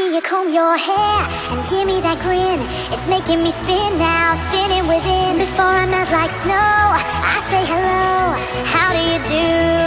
see you comb your hair and give me that grin. It's making me spin now, spinning within. Before I melt like snow, I say hello, how do you do?